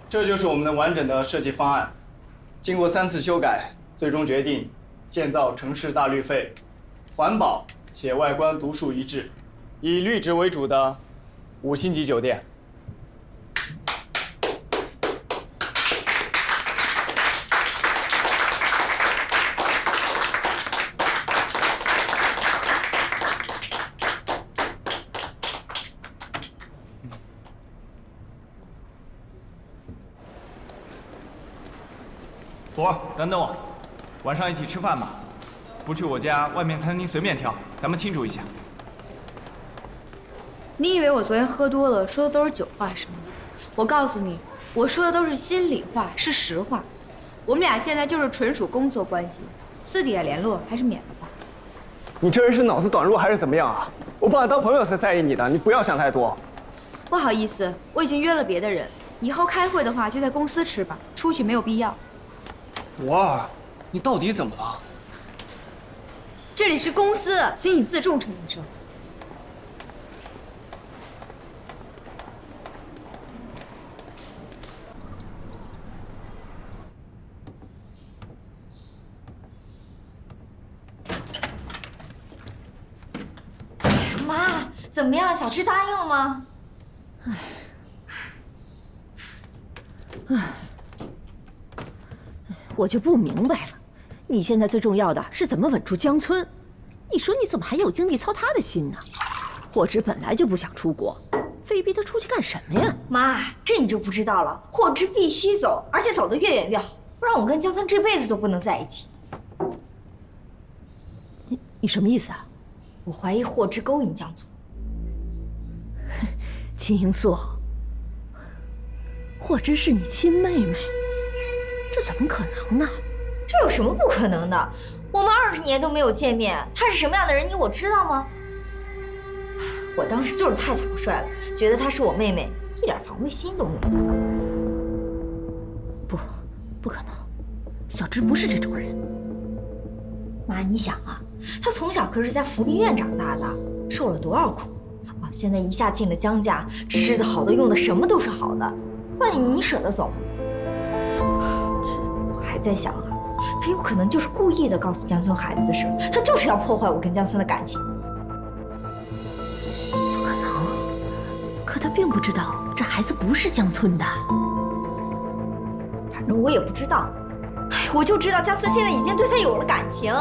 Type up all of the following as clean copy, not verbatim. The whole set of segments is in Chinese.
这就是我们的完整的设计方案，经过3次修改，最终决定建造城市大绿肺、环保且外观独树一帜，以绿植为主的5星级酒店。博，等等我，晚上一起吃饭吧，不去我家，外面餐厅随便挑，咱们庆祝一下。你以为我昨天喝多了，说的都是酒话是吗？我告诉你，我说的都是心里话，是实话。我们俩现在就是纯属工作关系，私底下联络还是免了吧。你这人是脑子短路还是怎么样啊？我把你当朋友才在意你的，你不要想太多。不好意思，我已经约了别的人，以后开会的话就在公司吃吧，出去没有必要。博儿，你到底怎么了？这里是公司，请你自重，陈医生。妈，怎么样？小智答应了吗？我就不明白了，你现在最重要的是怎么稳住江村。你说你怎么还有精力操他的心呢？霍之本来就不想出国，非逼他出去干什么呀？妈，这你就不知道了。霍之必须走，而且走得越远越好，不然我跟江村这辈子都不能在一起。你什么意思啊？我怀疑霍之勾引江村。秦英素，霍之是你亲妹妹，这怎么可能呢？这有什么不可能的？我们20年都没有见面，他是什么样的人，你我知道吗？我当时就是太草率了，觉得她是我妹妹，一点防备心都没有。不可能，小芝不是这种人。妈，你想啊，她从小可是在福利院长大的，受了多少苦啊！现在一下进了江家，吃的好的，用的什么都是好的，万一你舍得走吗？我还在想啊，他有可能就是故意的告诉江村孩子的事，他就是要破坏我跟江村的感情。有可能，可他并不知道这孩子不是江村的。反正我也不知道，我就知道江村现在已经对他有了感情。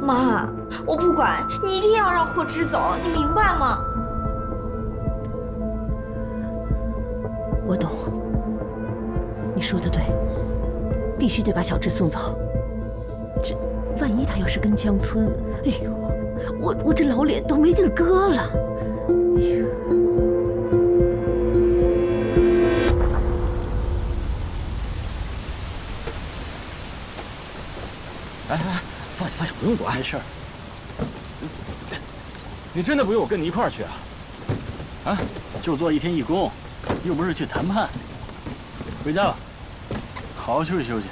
妈，我不管，你一定要让霍之走，你明白吗？我懂，你说的对，必须得把小智送走。这万一他要是跟江村，哎呦，我这老脸都没地儿搁了。哎，放下，不用管，没事儿。你真的不用我跟你一块儿去啊？啊，就做1天义工，又不是去谈判。回家吧，好好休息休息。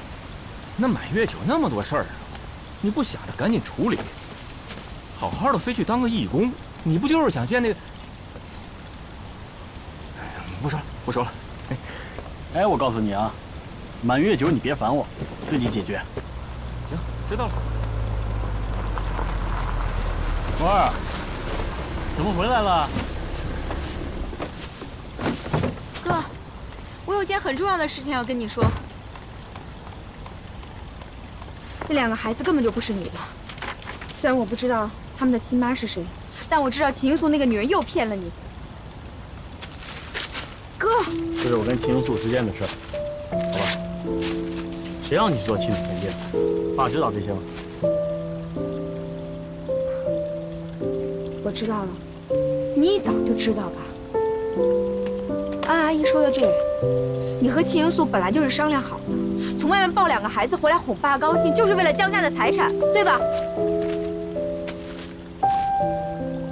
那满月酒那么多事儿啊，你不想着赶紧处理，好好的非去当个义工，你不就是想见那个？哎呀，不说了。哎，我告诉你啊，满月酒你别烦我，自己解决。行，知道了。博儿，怎么回来了？哥，我有件很重要的事情要跟你说。那2个孩子根本就不是你的，虽然我不知道他们的亲妈是谁，但我知道秦英素那个女人又骗了你。哥，这是我跟秦英素之间的事儿，好吧？谁让你去做亲子鉴定的？爸知道这些吗？我知道了，你一早就知道吧？安阿姨说的对，你和秦英素本来就是商量好的，从外面抱2个孩子回来哄爸高兴，就是为了江家的财产，对吧？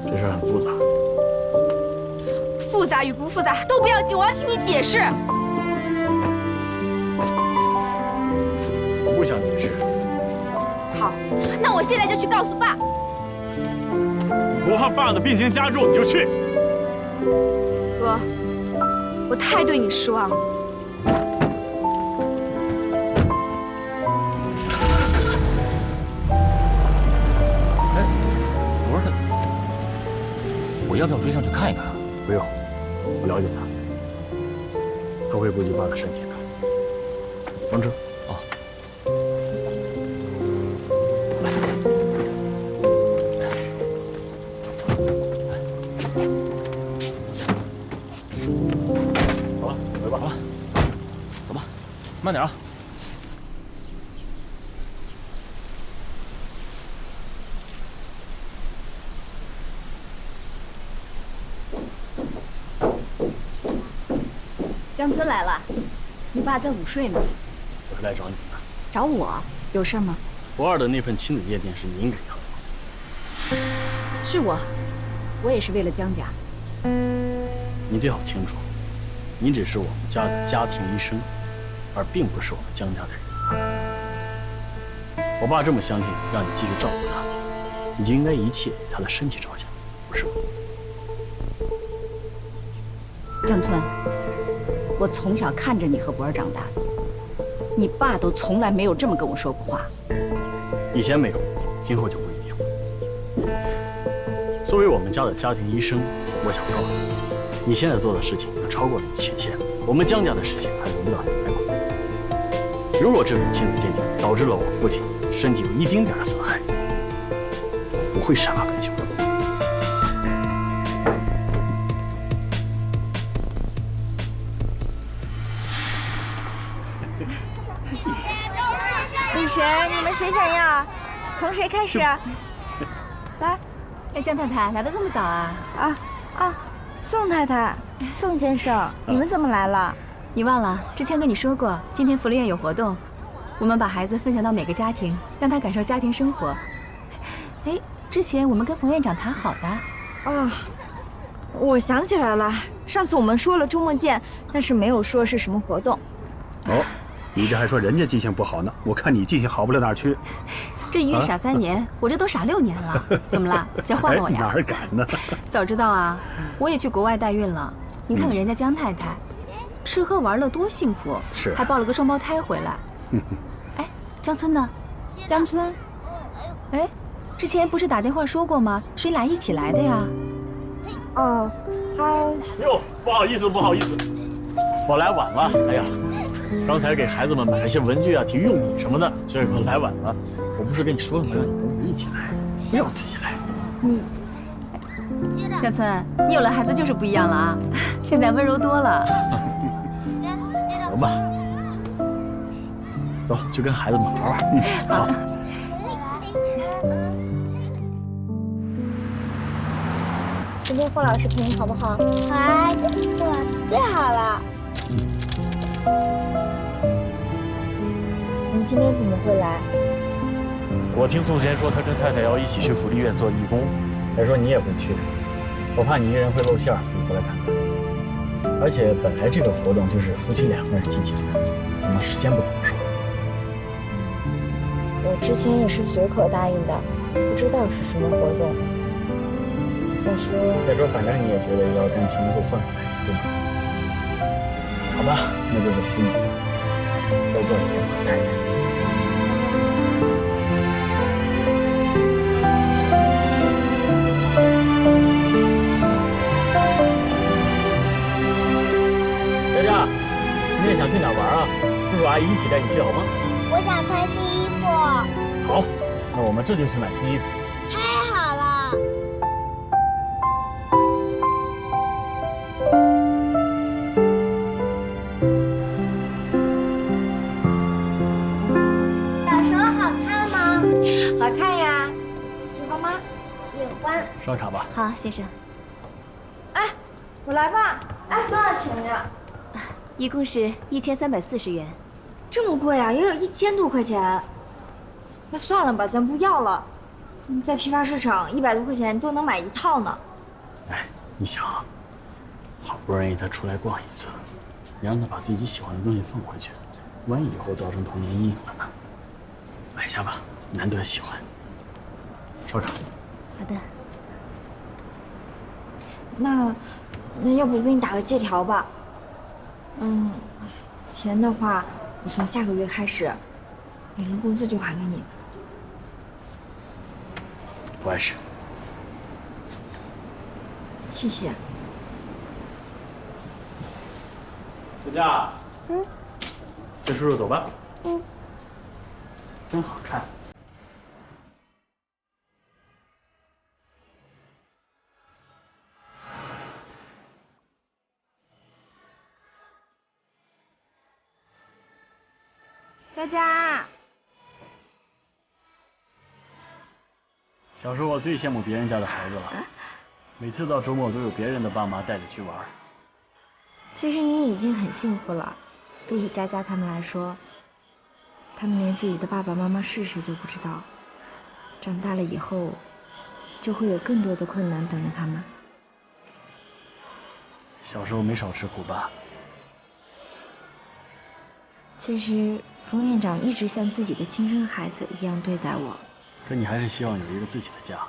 这事儿很复杂。复杂与不复杂都不要紧，我要听你解释。我不想解释。好，那我现在就去告诉爸。不怕爸的病情加重，你就去。哥，我太对你失望了。哎，不是，我要不要追上去看一看啊？不用，我了解他，他会顾及爸的身体的。王哲。 慢点啊！江村来了，你爸在午睡呢。我是来找你的。找我？有事吗？博二的那份亲子鉴定是您给他的。是我，我也是为了江家。你最好清楚，你只是我们家的家庭医生。 而并不是我们江家的人。我爸这么相信，让你继续照顾他，你就应该一切以他的身体着想，不是吗？江村，我从小看着你和博儿长大的，你爸都从来没有这么跟我说过话。以前没有，今后就不一定了。作为我们家的家庭医生，我想告诉你，你现在做的事情已经超过了你的权限，我们江家的事情还轮不到你来管。 如果这份亲子鉴定导致了我父亲身体有一丁点的损害，我不会善罢甘休的。女神，你们谁想要？从谁开始？来，哎，江太太来的这么早啊？宋太太、宋先生，你们怎么来了？ 你忘了之前跟你说过，今天福利院有活动，我们把孩子分享到每个家庭，让他感受家庭生活。哎，之前我们跟冯院长谈好的。啊，我想起来了，上次我们说了周末见，但是没有说是什么活动。哦，你这还说人家记性不好呢，我看你记性好不了哪儿去。这一个傻3年，我这都傻6年了，怎么了？想换我呀？哪儿敢呢？早知道啊，我也去国外代孕了。你看看人家江太太。 吃喝玩乐多幸福，是还抱了个双胞胎回来。哎，江村呢？江村，哎，之前不是打电话说过吗？谁俩一起来的呀？哦，他哟，不好意思，不好意思，我来晚了。哎呀，刚才给孩子们买了些文具啊、体育用品什么的，所以我来晚了。我不是跟你说了吗？让你跟我们一起来，非要自己来。江村，你有了孩子就是不一样了啊，现在温柔多了。走吧，走，去跟孩子们玩玩。好。今天霍老师陪你好不好？好啊，这霍老师最好了。你今天怎么会来？我听宋贤说，他跟太太要一起去福利院做义工，还说你也会去，我怕你一个人会露馅，所以过来看看。而且本来这个活动就是夫妻2个人进行的，怎么事先不跟我说？我之前也是随口答应的，不知道是什么活动。再说，反正你也觉得要跟秦叔换回来，对吗？好吧，那就委屈你了，再做一天老太太。佳佳，今天想去哪玩啊？叔叔阿姨一起带你去好吗？我想穿新衣服。好，那我们这就去买新衣服。太好了。小时候好看吗？好看呀，喜欢吗？喜欢。刷卡吧。好，先生。哎，我来吧。哎，多少钱呀？一共是1340元。这么贵啊，也有1000多块钱。那算了吧，咱不要了。在批发市场100多块钱都能买一套呢。哎，你想啊，好不容易他出来逛一次，你让他把自己喜欢的东西放回去，万一以后造成童年阴影了呢？买下吧，难得喜欢。刷卡。好的。那那要不我给你打个借条吧？钱的话，我从下个月开始，领了工资就还给你。不碍事。谢谢。小佳，跟叔叔走吧。真好看。佳佳，小时候我最羡慕别人家的孩子了，每次到周末都有别人的爸妈带着去玩。其实你已经很幸福了，比起佳佳他们来说，他们连自己的爸爸妈妈是谁就不知道，长大了以后，就会有更多的困难等着他们。小时候没少吃苦吧？其实冯院长一直像自己的亲生孩子一样对待我。可你还是希望有一个自己的家，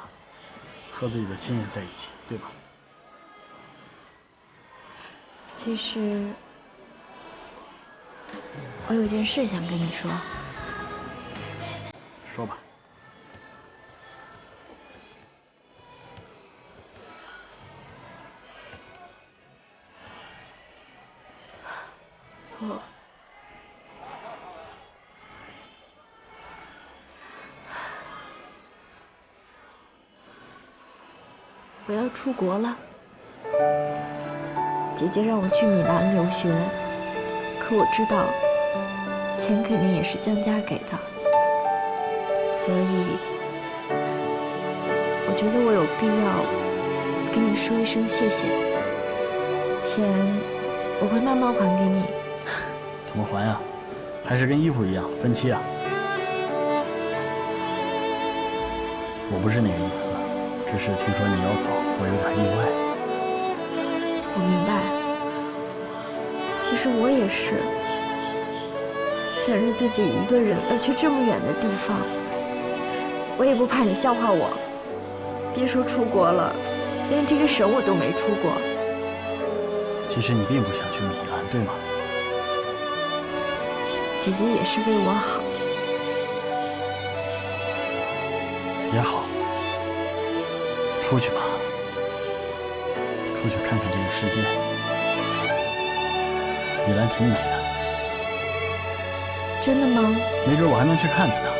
和自己的亲人在一起，对吧？其实我有件事想跟你说。说吧。我要出国了，姐姐让我去米兰留学，可我知道，钱肯定也是江家给的，所以，我觉得我有必要跟你说一声谢谢。钱我会慢慢还给你。怎么还呀？还是跟衣服一样分期啊？我不是那个意思。只是听说你要走，我有点意外。我明白，其实我也是，想着自己一个人要去这么远的地方，我也不怕你笑话我。别说出国了，连这个省我都没出过。其实你并不想去米兰，对吗？姐姐也是为我好。也好。出去吧，出去看看这个世界。米兰挺美的。真的吗？没准我还能去看看呢。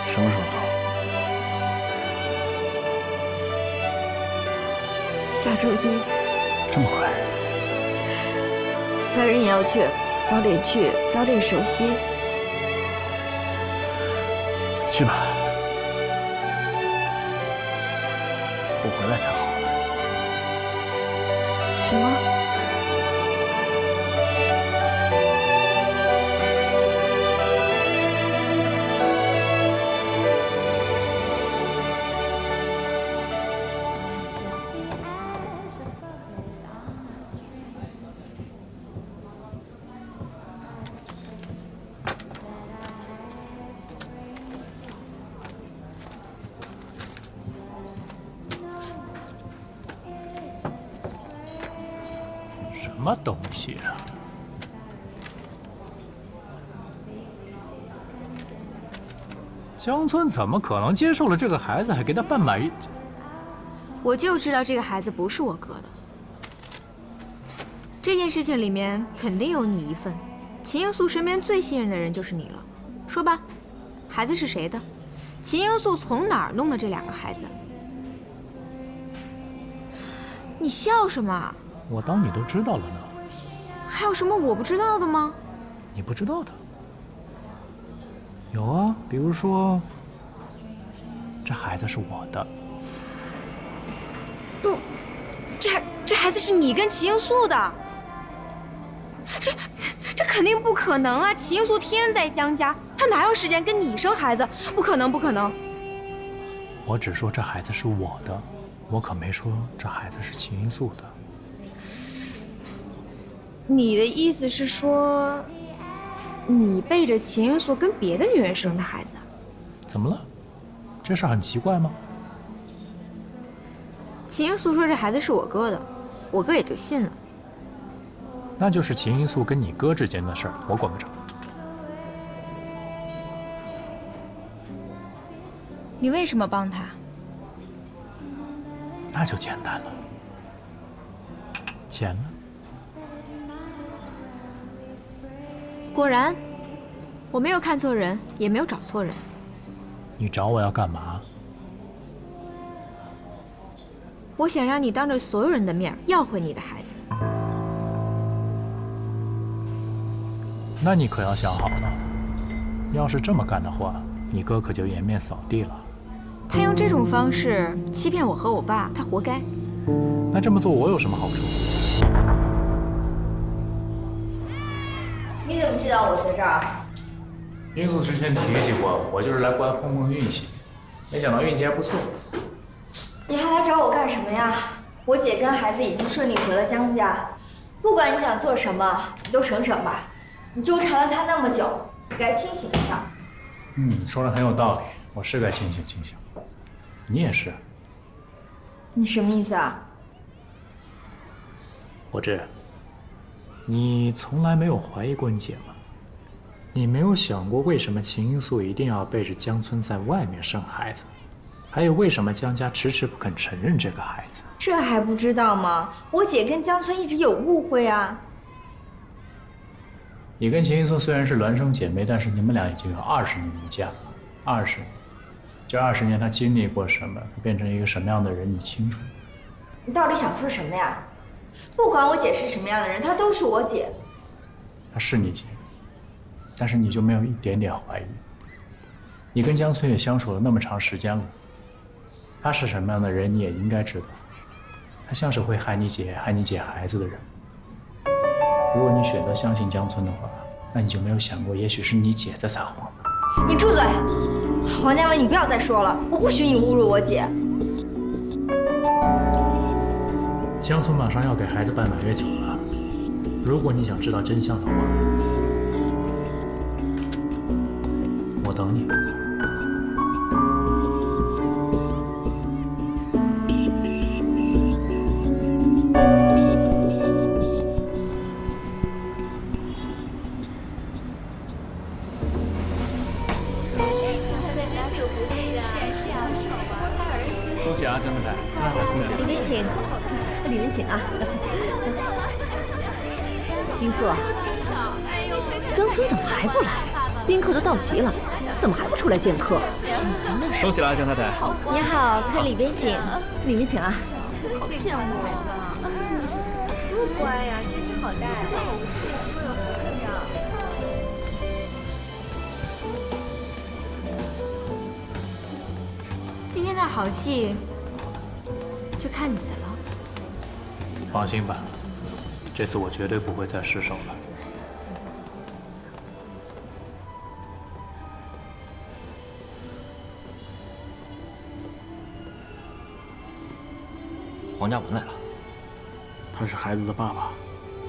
什么时候走？下周一。这么快？反正也要去，早点去，早点熟悉。去吧，我回来才好呢。什么？什么东西啊？江村怎么可能接受了这个孩子，还给他办满月？我就知道这个孩子不是我哥的。这件事情里面肯定有你一份。秦英素身边最信任的人就是你了。说吧，孩子是谁的？秦英素从哪儿弄的这两个孩子？你笑什么？我当你都知道了呢。还有什么我不知道的吗？你不知道的有啊，比如说，这孩子是我的。不，这孩子是你跟秦英素的。这肯定不可能啊！秦英素天天在江家，她哪有时间跟你生孩子？不可能，不可能！我只说这孩子是我的，我可没说这孩子是秦英素的。你的意思是说，你背着秦英素跟别的女人生的孩子？怎么了？这事很奇怪吗？秦英素说这孩子是我哥的，我哥也就信了。那就是秦英素跟你哥之间的事儿，我管不着。你为什么帮他？那就简单了，钱呢？果然，我没有看错人，也没有找错人。你找我要干嘛？我想让你当着所有人的面要回你的孩子。那你可要想好了，要是这么干的话，你哥可就颜面扫地了。他用这种方式欺骗我和我爸，他活该。那这么做我有什么好处？你怎么知道我在这儿？英素之前提起过，我就是来碰碰运气，没想到运气还不错。你还来找我干什么呀？我姐跟孩子已经顺利回了江家，不管你想做什么，你都省省吧。你纠缠了他那么久，你该清醒一下。说的很有道理，我是该清醒清醒。你也是。你什么意思啊？我知，你从来没有怀疑过你姐吗？你没有想过为什么秦英素一定要背着江村在外面生孩子？还有为什么江家迟迟不肯承认这个孩子？这还不知道吗？我姐跟江村一直有误会啊。你跟秦英素虽然是孪生姐妹，但是你们俩已经有20年没见了，20年。这20年她经历过什么？她变成一个什么样的人？你清楚？你到底想说什么呀？不管我姐是什么样的人，她都是我姐。她是你姐，但是你就没有一点点怀疑？你跟江村也相处了那么长时间了，她是什么样的人你也应该知道。她像是会害你姐孩子的人。如果你选择相信江村的话，那你就没有想过，也许是你姐在撒谎呢？你住嘴！黄家文，你不要再说了，我不许你侮辱我姐。江村马上要给孩子办满月酒了，如果你想知道真相的话，我等你。恭喜啊，江太太！江太太，恭喜！里面请，里面请啊！英素啊，江村怎么还不来？宾客都到齐了，怎么还不出来见客？恭喜了啊，江太太！你好，快里边请，里面请啊！好羡慕多乖呀，真好带。多有福气啊！今天的好戏就看你的了。放心吧，这次我绝对不会再失手了。黄家文来了，他是孩子的爸爸，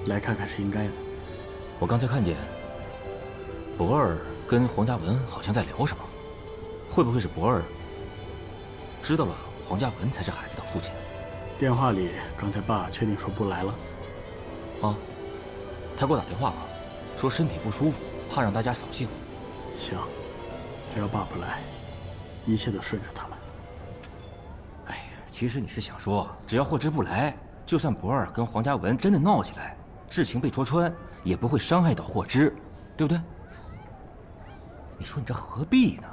来看看是应该的。我刚才看见博儿跟黄家文好像在聊什么，会不会是博儿知道了黄家文才是孩子的父亲？电话里刚才爸确定说不来了。啊，他给我打电话了，说身体不舒服，怕让大家扫兴。行，只要爸不来，一切都顺着他们。哎呀，其实你是想说，只要霍之不来，就算博儿跟黄家文真的闹起来，事情被戳穿，也不会伤害到霍之，对不对？你说你这何必呢？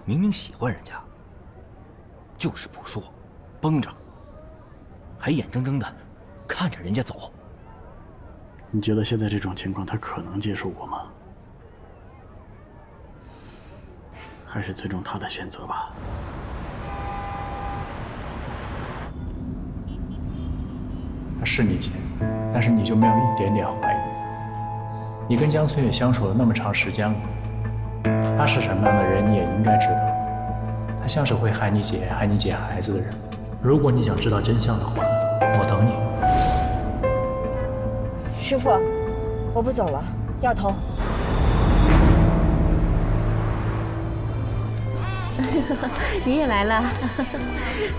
明明喜欢人家，就是不说，绷着，还眼睁睁的看着人家走。你觉得现在这种情况，他可能接受我吗？还是尊重他的选择吧。她是你姐，但是你就没有一点点怀疑？你跟江村也相处了那么长时间了，她是什么样的人你也应该知道。她像是会害你姐孩子的人。如果你想知道真相的话，我等你。师傅，我不走了，掉头。你也来了，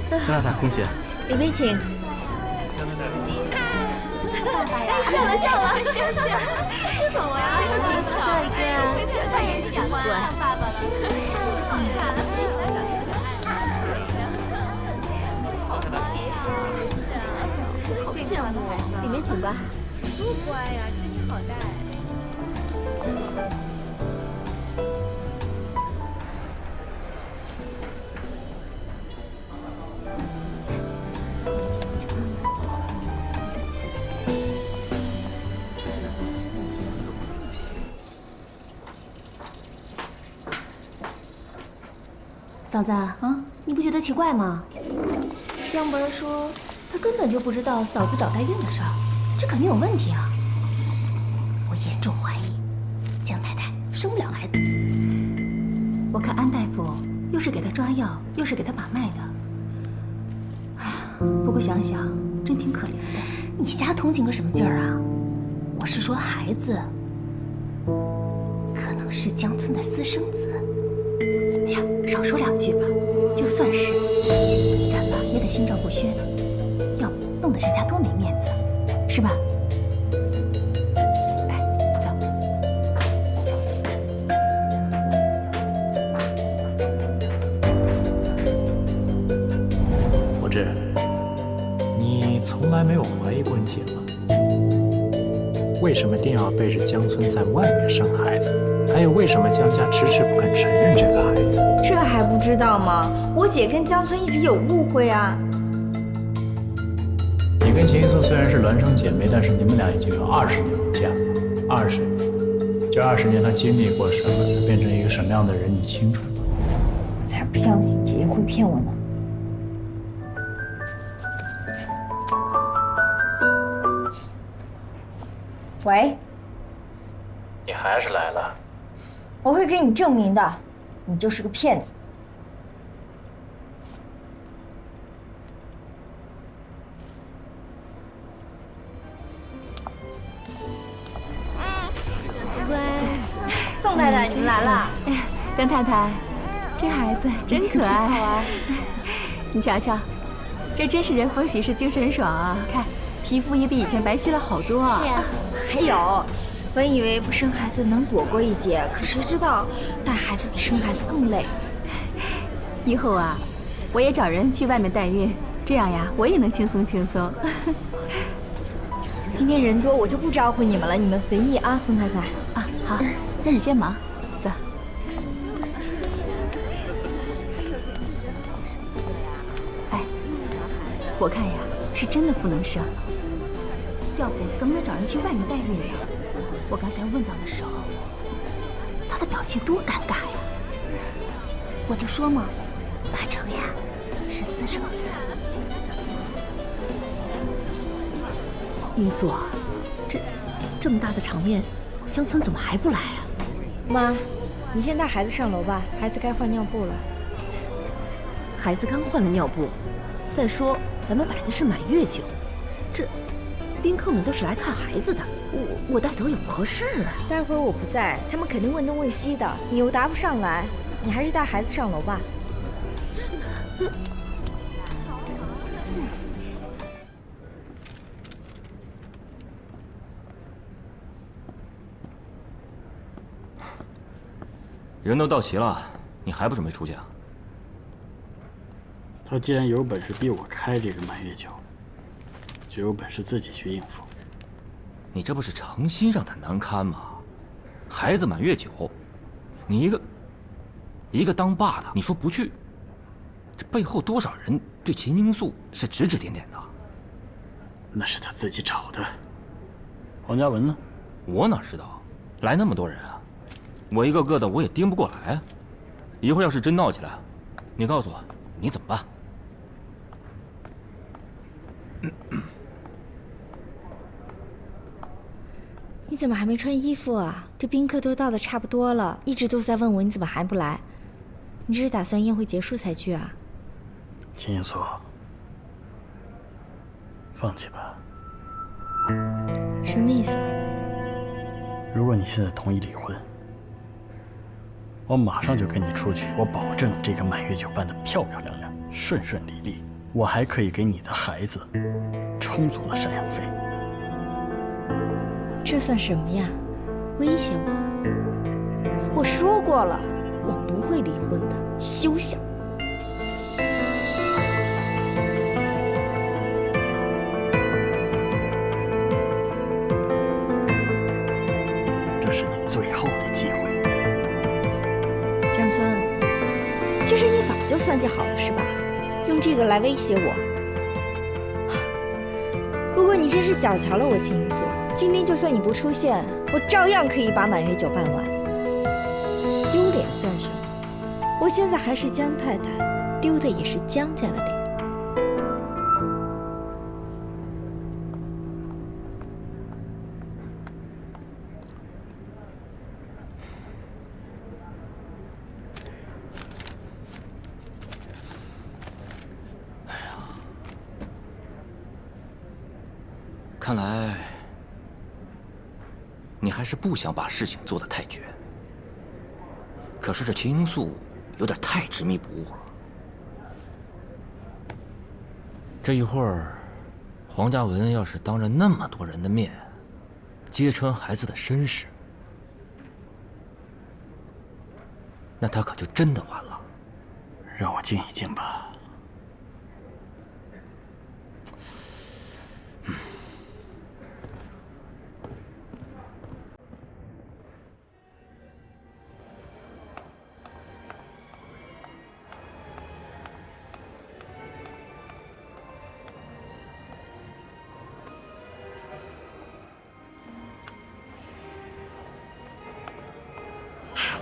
江太太，恭喜！里面请。哎，笑了，是，这种我呀，笑一个呀，太人喜欢像爸爸了，好看，好羡慕，里面请吧。多乖呀，真好带。嫂子，你不觉得奇怪吗？江伯说他根本就不知道嫂子找代孕的事儿，这肯定有问题啊！我严重怀疑江太太生不了孩子。我看安大夫又是给他抓药，又是给他把脉的。哎呀，不过想想真挺可怜的。你瞎同情个什么劲儿啊？我是说孩子可能是江村的私生子。哎呀，少说两句吧，就算是，咱们也得心照不宣，要不弄得人家多没面子，是吧？哎，走。柏芝，你从来没有怀疑过你姐吗？为什么一定要背着江村在外面生孩子？还有为什么江家迟迟不肯承认这个孩子？这还不知道吗？我姐跟江村一直有误会啊。你跟秦一素虽然是孪生姐妹，但是你们俩已经有20年不见了。20年，这20年她经历过什么？她变成一个什么样的人？你清楚吗？我才不相信姐姐会骗我呢。喂，你还是来了。我会给你证明的，你就是个骗子。乖，宋太太，你们来了。江太太，这孩子真可爱。好玩。你瞧瞧，这真是人逢喜事精神爽啊！看，皮肤也比以前白皙了好多。是啊，还有。本以为不生孩子能躲过一劫，可谁知道带孩子比生孩子更累。以后啊，我也找人去外面代孕，这样呀，我也能轻松轻松。今天人多，我就不招呼你们了，你们随意啊，宋太太。啊，好，那你先忙，走。哎，我看呀，是真的不能生，要不怎么能找人去外面代孕呢？我刚才问到的时候，他的表情多尴尬呀！我就说嘛，八成呀是私生子。英素，这么大的场面，江村怎么还不来啊？妈，你先带孩子上楼吧，孩子该换尿布了。孩子刚换了尿布，再说咱们摆的是满月酒，这宾客们都是来看孩子的。我带走也不合适啊！待会儿我不在，他们肯定问东问西的，你又答不上来，你还是带孩子上楼吧。人都到齐了，你还不准备出去啊？他既然有本事逼我开这个满月酒，就有本事自己去应付。你这不是诚心让他难堪吗？孩子满月酒，你一个当爸的，你说不去，这背后多少人对秦英素是指指点点的？那是他自己找的。黄嘉文呢？我哪知道？来那么多人啊，我一个个的我也盯不过来啊。一会儿要是真闹起来，你告诉我你怎么办？你怎么还没穿衣服啊？这宾客都到的差不多了，一直都在问我你怎么还不来？你这是打算宴会结束才去啊？秦英素，放弃吧。什么意思？如果你现在同意离婚，我马上就跟你出去，我保证这个满月酒办得漂漂亮亮、顺顺利利，我还可以给你的孩子充足的赡养费。这算什么呀？威胁我？我说过了，我不会离婚的，休想！这是你最后的机会。江村，其实你早就算计好了是吧？用这个来威胁我。不过你真是小瞧了我秦一素，今天就算你不出现，我照样可以把满月酒办完。丢脸算什么？我现在还是江太太，丢的也是江家的脸。看来，你还是不想把事情做得太绝。可是这秦英素有点太执迷不悟了。这一会儿，黄家文要是当着那么多人的面揭穿孩子的身世，那他可就真的完了。让我静一静吧。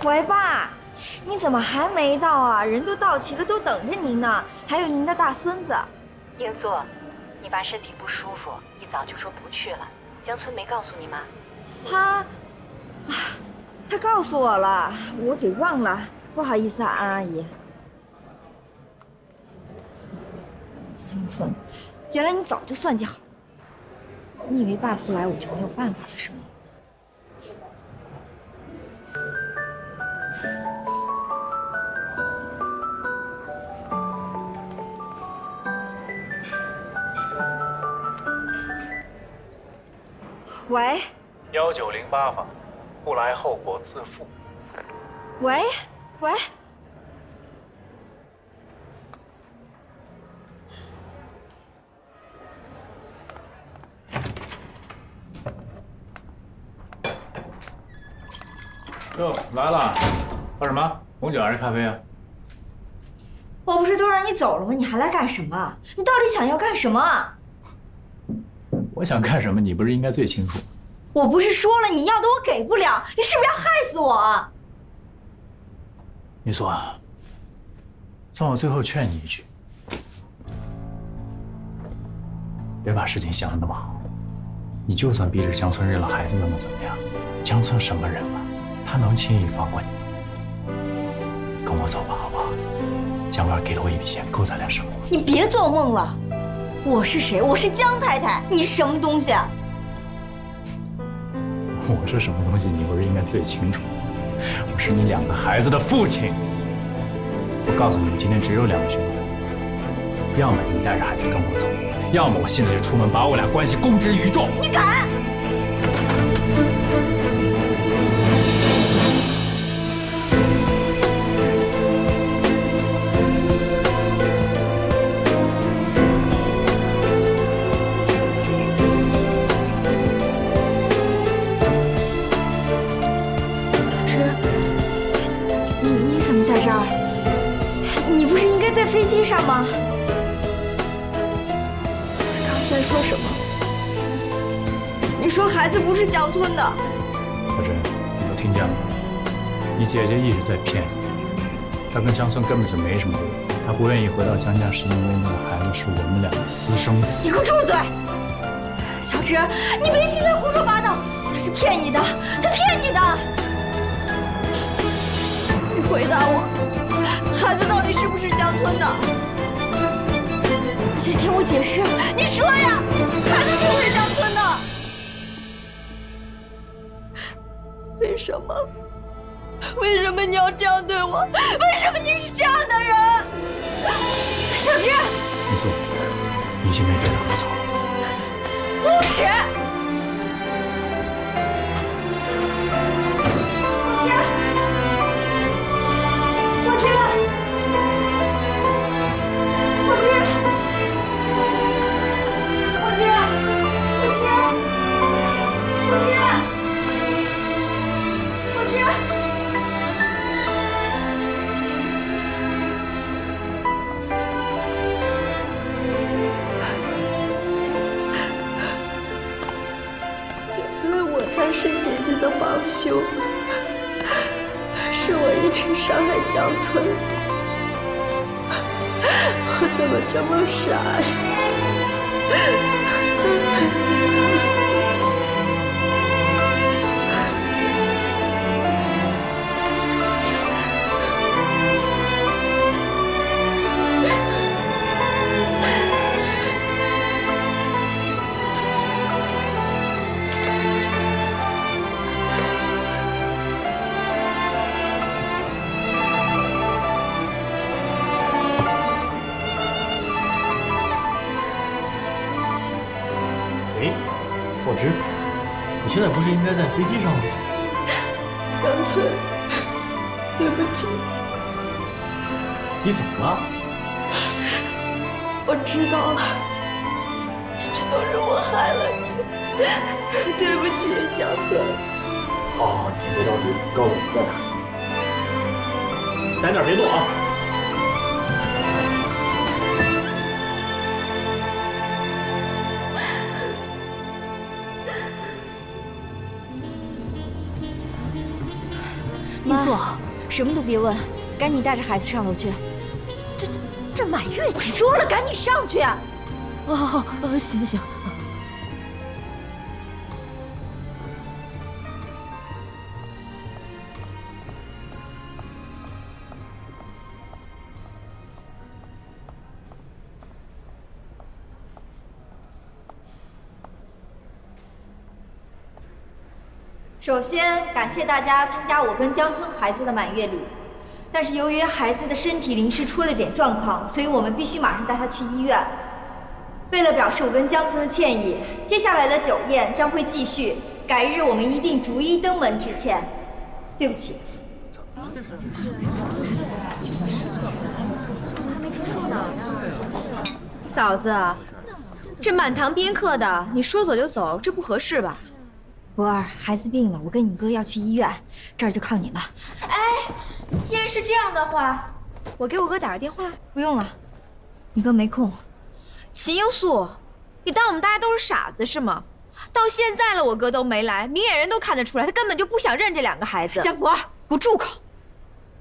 喂，爸，你怎么还没到啊？人都到齐了，都等着您呢，还有您的大孙子。英素，你爸身体不舒服，一早就说不去了。江村没告诉你吗？他告诉我了，我给忘了，不好意思啊，安阿姨。江村，原来你早就算计好了。你以为爸不来我就没有办法了是吗？喂，1908房，不来后果自负。喂。哟，来了，喝什么？红酒还是咖啡啊？我不是都让你走了吗？你还来干什么？你到底想要干什么？我想干什么，你不是应该最清楚？我不是说了你要的我给不了，你是不是要害死我？一素，算我最后劝你一句，别把事情想得那么好。你就算逼着江村认了孩子，又能怎么样？江村什么人啊？他能轻易放过你？跟我走吧，好不好？江官给了我一笔钱，够咱俩生活。你别做梦了。我是谁？我是江太太，你是什么东西啊？我是什么东西，你不是应该最清楚？我是你2个孩子的父亲。我告诉你，今天只有2个选择：要么你带着孩子跟我走，要么我现在就出门把我俩关系公之于众。你敢！飞机上吗？刚在说什么？你说孩子不是江村的。小珍，我听见了，你姐姐一直在骗你。她跟江村根本就没什么缘，她不愿意回到江家，是因为那个孩子是我们俩的私生子。你给我住嘴！小池，你别听他胡说八道，他是骗你的，他骗你的。你回答我。孩子到底是不是江村的？你先听我解释，你说呀，孩子是不是江村的？为什么？为什么你要这样对我？为什么你是这样的人？小芝，你秦素，你已经没别的可草了。不是。才是姐姐的帮凶，是我一直伤害江村，我怎么这么傻火之，你现在不是应该在飞机上吗？江村，对不起。你怎么了？我知道了，一直都是我害了你，对不起，江村。好，你先别着急，告诉我在哪儿，待那儿别动啊。你坐，什么都别问，赶紧带着孩子上楼去。这满月几周了，赶紧上去啊！行。首先感谢大家参加我跟江村孩子的满月礼，但是由于孩子的身体临时出了点状况，所以我们必须马上带他去医院。为了表示我跟江村的歉意，接下来的酒宴将会继续，改日我们一定逐一登门致歉。对不起。嫂子，这满堂宾客的，你说走就走，这不合适吧？博儿，孩子病了，我跟你哥要去医院，这儿就靠你了。哎，既然是这样的话，我给我哥打个电话。不用了，你哥没空。秦英素，你当我们大家都是傻子是吗？到现在了，我哥都没来，明眼人都看得出来，他根本就不想认这两个孩子。江博儿，给我住口！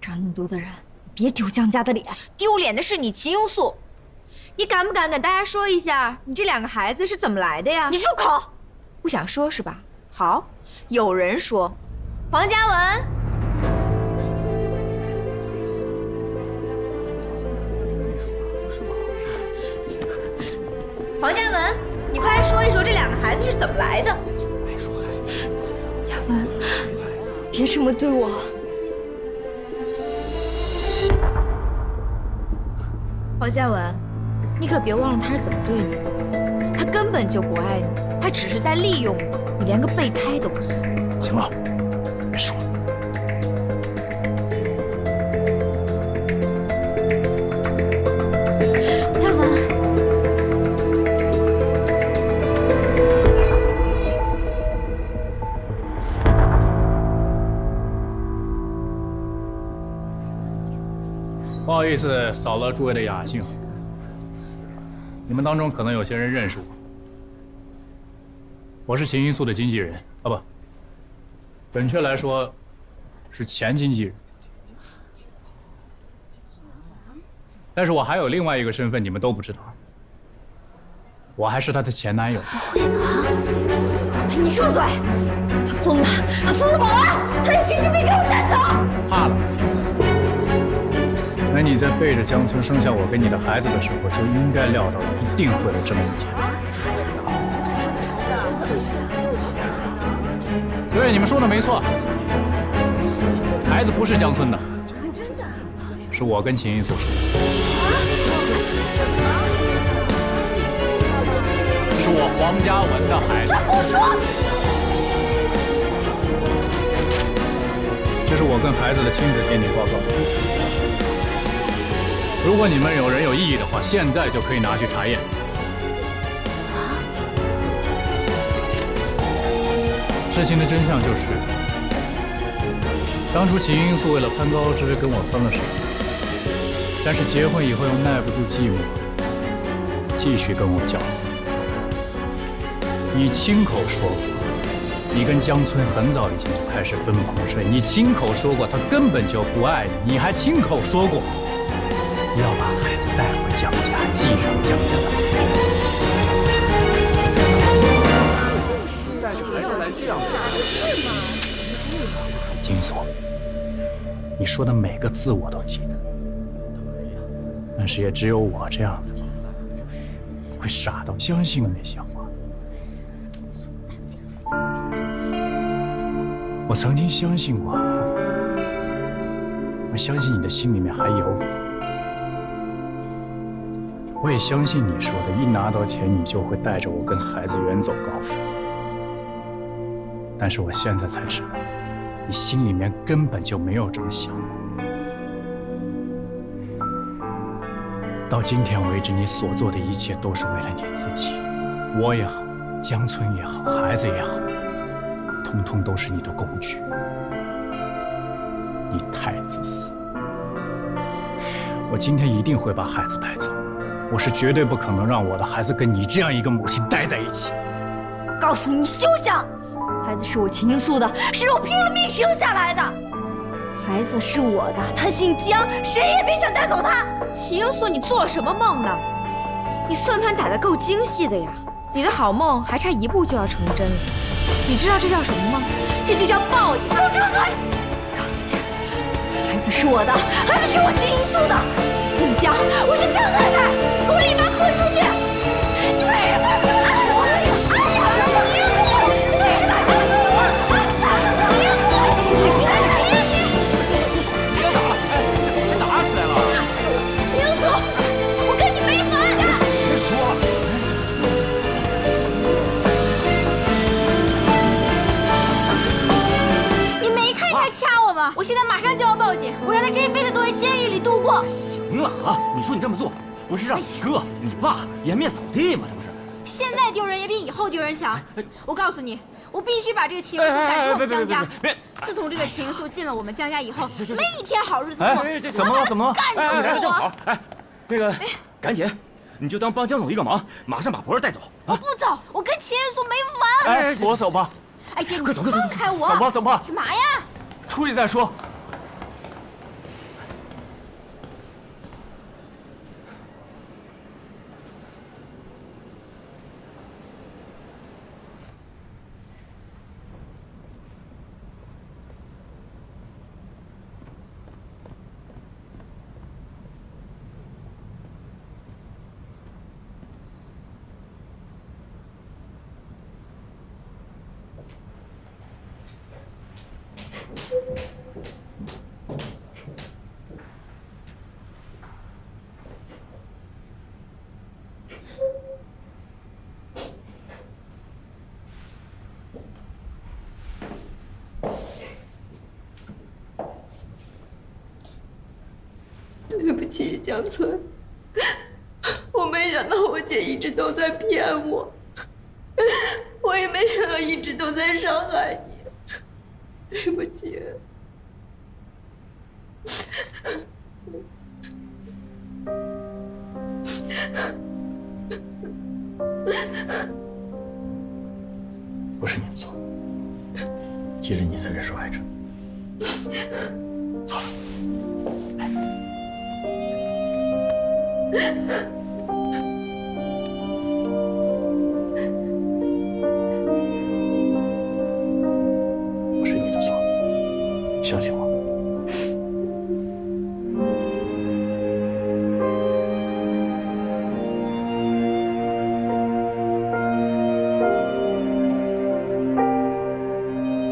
这儿那么多的人，别丢江家的脸。丢脸的是你秦英素，你敢不敢跟大家说一下，你这两个孩子是怎么来的呀？你住口！不想说是吧？好，有人说，黄嘉文，黄嘉文，你快来说一说这两个孩子是怎么来的。嘉文，别这么对我。黄嘉文，你可别忘了他是怎么对你的，他根本就不爱你，他只是在利用你。你连个备胎都不算。行了，别说了。嘉文，不好意思，扫了诸位的雅兴。你们当中可能有些人认识我。我是秦英素的经纪人啊，不，准确来说是前经纪人。但是我还有另外一个身份，你们都不知道，我还是她的前男友。你住嘴！他疯了，他疯了，保安，他有神经病，给我带走！怕了？那你在背着江村生下我跟你的孩子的时候，就应该料到一定会有这么一天。对，你们说的没错，孩子不是江村的，是我跟秦英素生的。黄家文的孩子。这胡说！这是我跟孩子的亲子鉴定报告。如果你们有人有异议的话，现在就可以拿去查验。事情的真相就是，当初秦英素为了攀高枝跟我分了手，但是结婚以后又耐不住寂寞，继续跟我交往。你亲口说过，你跟江村很早以前就开始分房睡，你亲口说过他根本就不爱你，你还亲口说过要把孩子带回江家，继承江家的财产。带着孩子来这样金锁，你说的每个字我都记得，但是也只有我这样的会傻到相信那些话。我曾经相信过，我相信你的心里面还有我。我也相信你说的，一拿到钱你就会带着我跟孩子远走高飞。但是我现在才知道，你心里面根本就没有这么想过。到今天为止，你所做的一切都是为了你自己，我也好，江村也好，孩子也好，通通都是你的工具。你太自私。我今天一定会把孩子带走，我是绝对不可能让我的孩子跟你这样一个母亲待在一起。告诉你休想！孩子是我秦英素的，是我拼了命生下来的。孩子是我的，他姓江，谁也别想带走他。秦英素，你做了什么梦呢？你算盘打得够精细的呀！你的好梦还差一步就要成真了。你知道这叫什么吗？这就叫报应。给我住嘴！告诉你，孩子是我的，孩子是我秦英素的，姓江，我是江太太，给我立马滚出去！你为什么不爱我？我现在马上就要报警，我让他这一辈子都在监狱里度过。行了啊，你说你这么做，不是让你哥、你爸颜面扫地吗？这不是？现在丢人也比以后丢人强。我告诉你，我必须把这个秦英素赶出我们江家。自从这个秦英素进了我们江家以后，没一天好日子过。怎么了？怎么了？干出正好，那个，赶紧，你就当帮江总一个忙，马上把博儿带走。我不走，我跟秦英素没完。我走吧。哎呀，你放开我！走吧，走吧。干嘛呀？出去再说。对不起，江村，我没想到我姐一直都在骗我，我也没想到一直都在伤害你，对不起。不是你的错，其实你才是受害者。错了。不是你的错，相信我。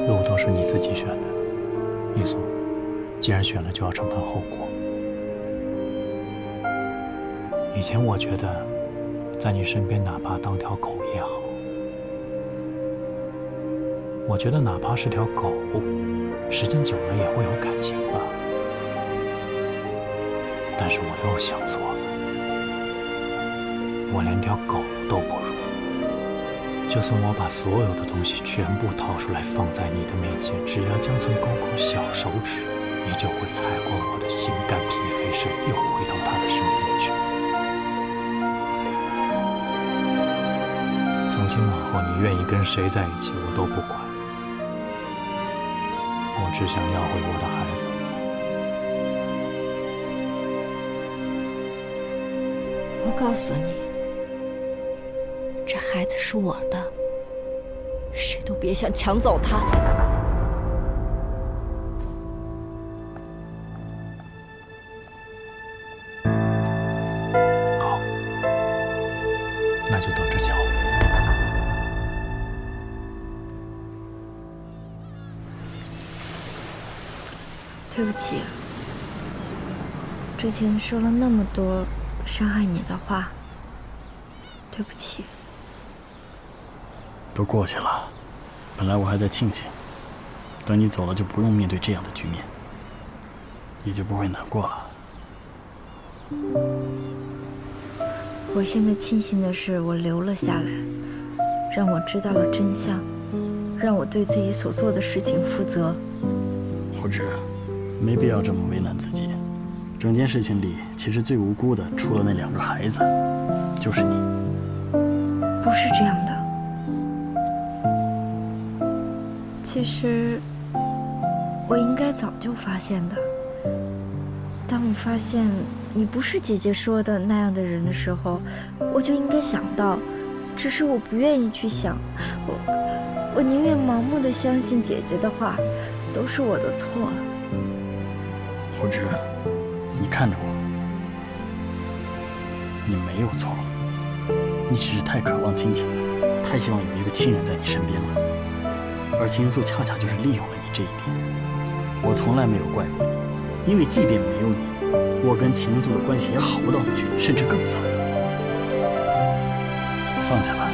路都是你自己选的，一所，既然选了，就要承担后果。以前我觉得，在你身边哪怕当条狗也好，我觉得哪怕是条狗，时间久了也会有感情吧。但是我又想错了，我连条狗都不如。就算我把所有的东西全部掏出来放在你的面前，只要江村勾勾小手指，你就会踩过我的心肝脾肺肾，又回到他的身边去。从今往后，你愿意跟谁在一起，我都不管。我只想要回我的孩子。我告诉你，这孩子是我的，谁都别想抢走他。好，那就等着瞧。对不起，之前说了那么多伤害你的话，对不起。都过去了，本来我还在庆幸，等你走了就不用面对这样的局面，也就不会难过了。我现在庆幸的是，我留了下来，让我知道了真相，让我对自己所做的事情负责。虎之，没必要这么为难自己。整件事情里，其实最无辜的，除了那2个孩子，就是你。不是这样的。其实，我应该早就发现的。当我发现你不是姐姐说的那样的人的时候，我就应该想到，只是我不愿意去想，我宁愿盲目的相信姐姐的话，都是我的错。虎之，你看着我，你没有错，你只是太渴望亲情了，太希望有一个亲人在你身边了。而秦素恰恰就是利用了你这一点。我从来没有怪过你，因为即便没有你，我跟秦素的关系也好不到哪去，甚至更糟。放下吧，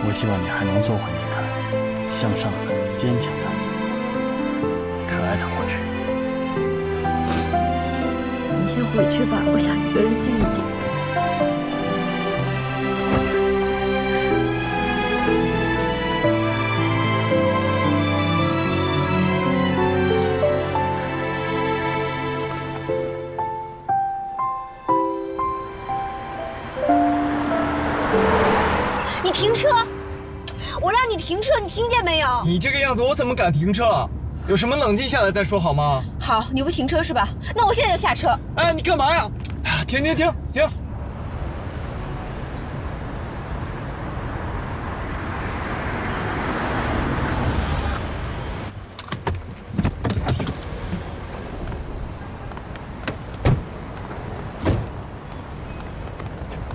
我希望你还能做回那个向上的、坚强的、可爱的虎之。你先回去吧，我想一个人静一静。你停车！我让你停车，你听见没有？你这个样子，我怎么敢停车？有什么冷静下来再说好吗？好，你不停车是吧？那我现在就下车。哎，你干嘛呀？停！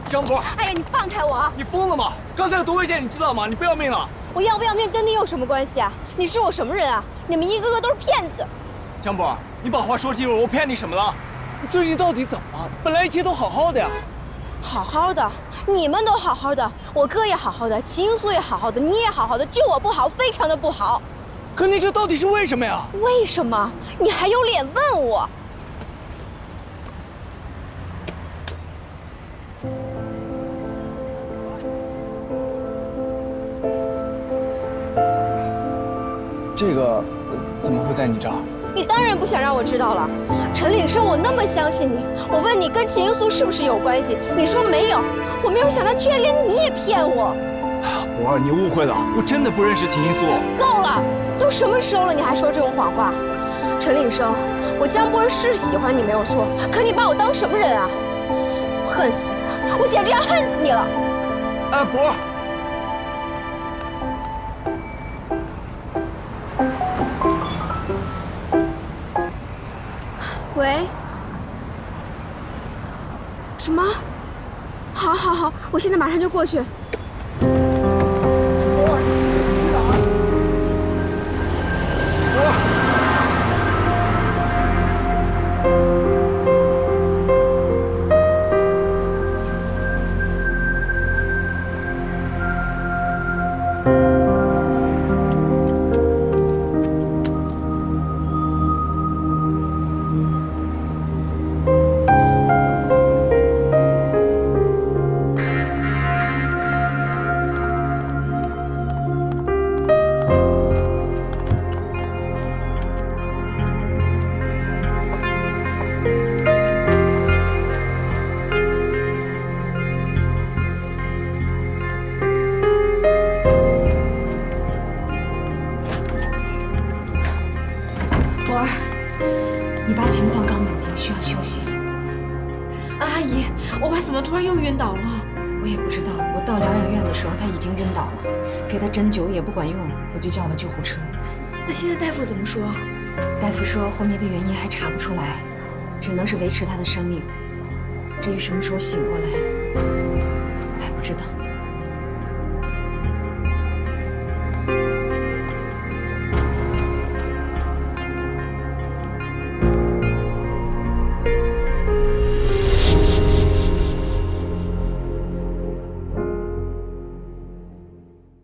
江波！哎呀，你放开我！你疯了吗？刚才有多危险，你知道吗？你不要命了！我要不要命跟你有什么关系啊？你是我什么人啊？你们一个个都是骗子！江波，你把话说清楚，我骗你什么了？你最近到底怎么了？本来一切都好好的呀。好好的，你们都好好的，我哥也好好的，秦素也好好的，你也好好的，就我不好，非常的不好。可你这到底是为什么呀？为什么？你还有脸问我？这个怎么会在你这儿？你当然不想让我知道了。陈岭生，我那么相信你，我问你跟秦英素是不是有关系，你说没有。我没有想到居然连你也骗我。博儿，你误会了，我真的不认识秦英素。够了，都什么时候了，你还说这种谎话？陈岭生，我江波是喜欢你没有错，可你把我当什么人啊？我恨死你了，我简直要恨死你了。哎，博儿。喂？什么？好，我现在马上就过去。阿姨，我爸怎么突然又晕倒了？我也不知道，我到疗养院的时候他已经晕倒了，给他针灸也不管用，我就叫了救护车。那现在大夫怎么说？大夫说后面的原因还查不出来，只能是维持他的生命。至于什么时候醒过来，还不知道。